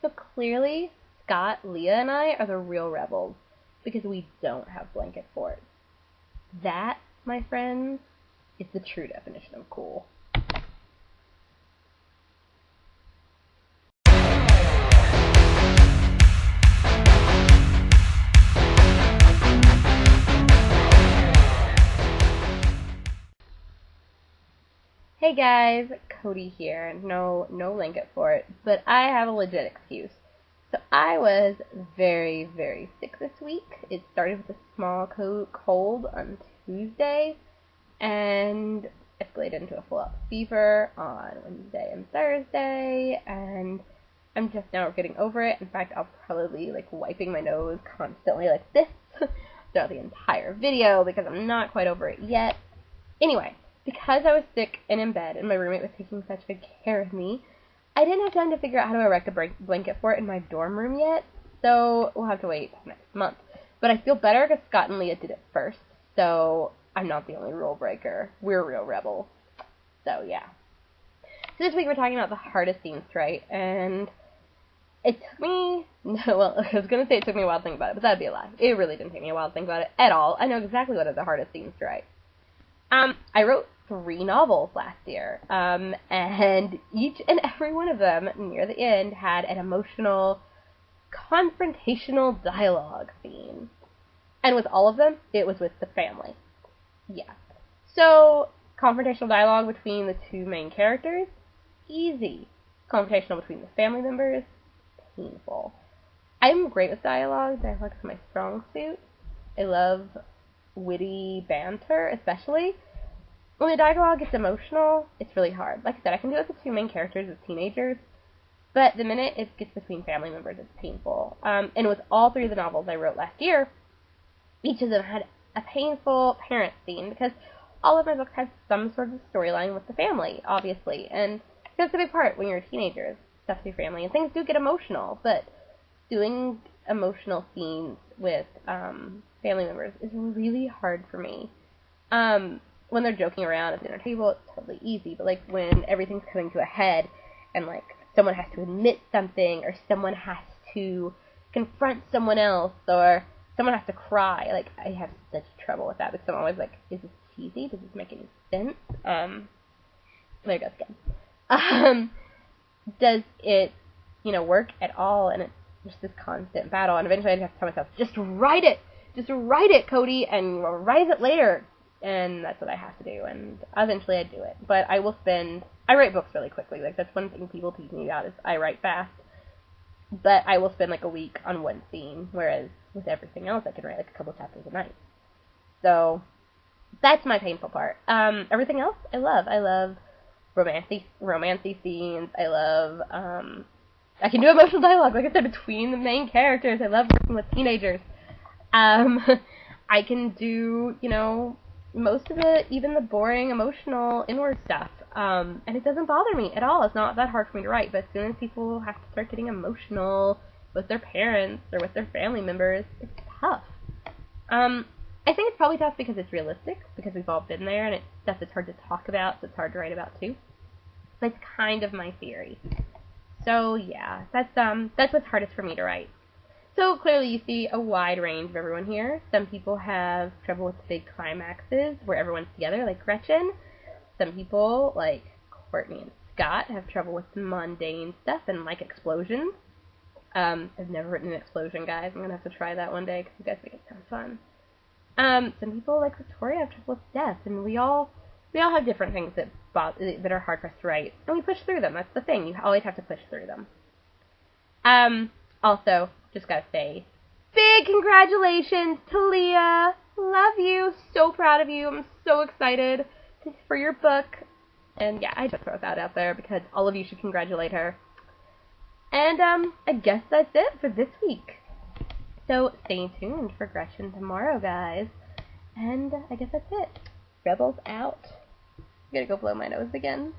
So clearly, Scott, Leah, and I are the real rebels because we don't have blanket forts. That, my friends, is the true definition of cool. Hey guys, Cody here. No blanket fort, but I have a legit excuse. So I was very, very sick this week. It started with a small cold on Tuesday and escalated into a full-out fever on Wednesday and Thursday, and I'm just now getting over it. In fact, I'll probably be wiping my nose constantly like this throughout the entire video because I'm not quite over it yet. Anyway, because I was sick and in bed and my roommate was taking such good care of me, I didn't have time to figure out how to erect a blanket fort in my dorm room yet, so we'll have to wait next month. But I feel better because Scott and Leah did it first, so I'm not the only rule breaker. We're real rebels. So yeah. So this week we're talking about the hardest scenes to write, and it took me, well, I was going to say it took me a while to think about it, but that'd be a lie. It really didn't take me a while to think about it at all. I know exactly what are the hardest scenes to write. I wrote 3 novels last year, and each and every one of them, near the end, had an emotional, confrontational dialogue theme. And with all of them, it was with the family. Yeah. So, confrontational dialogue between the 2 main characters, easy. Confrontational between the family members, painful. I'm great with dialogue. Dialogue's my strong suit. I love witty banter, especially. When the dialogue gets emotional, it's really hard. Like I said, I can do it with the 2 main characters as teenagers, but the minute it gets between family members, it's painful. And with all 3 of the novels I wrote last year, each of them had a painful parent scene, because all of my books have some sort of storyline with the family, obviously, and that's a big part when you're a teenager, stuff with your family, and things do get emotional, but doing emotional scenes with family members is really hard for me. When they're joking around at the dinner table, it's totally easy, but when everything's coming to a head and someone has to admit something, or someone has to confront someone else, or someone has to cry, I have such trouble with that because I'm always is this cheesy? Does this make any sense? There it goes again. Does it, work at all? And it's just this constant battle, and eventually I have to tell myself, just write it, Cody, and you'll write it later. And that's what I have to do, and eventually I do it. But I write books really quickly. That's one thing people teach me about is I write fast. But I will spend a week on one scene, whereas with everything else I can write a couple chapters a night. So that's my painful part. Everything else I love. I love romancy scenes. I love I can do emotional dialogue, like I said, between the main characters. I love working with teenagers. I can do, most of it, even the boring, emotional, inward stuff. And it doesn't bother me at all. It's not that hard for me to write, but as soon as people have to start getting emotional with their parents or with their family members, it's tough. I think it's probably tough because it's realistic, because we've all been there, and it's stuff that's hard to talk about, so it's hard to write about too. But it's kind of my theory. So yeah, that's what's hardest for me to write. So clearly you see a wide range of everyone here. Some people have trouble with big climaxes where everyone's together, like Gretchen. Some people, like Courtney and Scott, have trouble with mundane stuff and explosions. I've never written an explosion, guys. I'm going to have to try that one day because you guys think it sounds fun. Some people, like Victoria, have trouble with death, and we all have different things that are hard for us to write, and we push through them. That's the thing. You always have to push through them. Also, just gotta say, big congratulations to Leah. Love you. So proud of you. I'm so excited for your book. And yeah, I just throw that out there because all of you should congratulate her. And I guess that's it for this week. So stay tuned for Gretchen tomorrow, guys. And I guess that's it. Rebels out. I'm gonna go blow my nose again.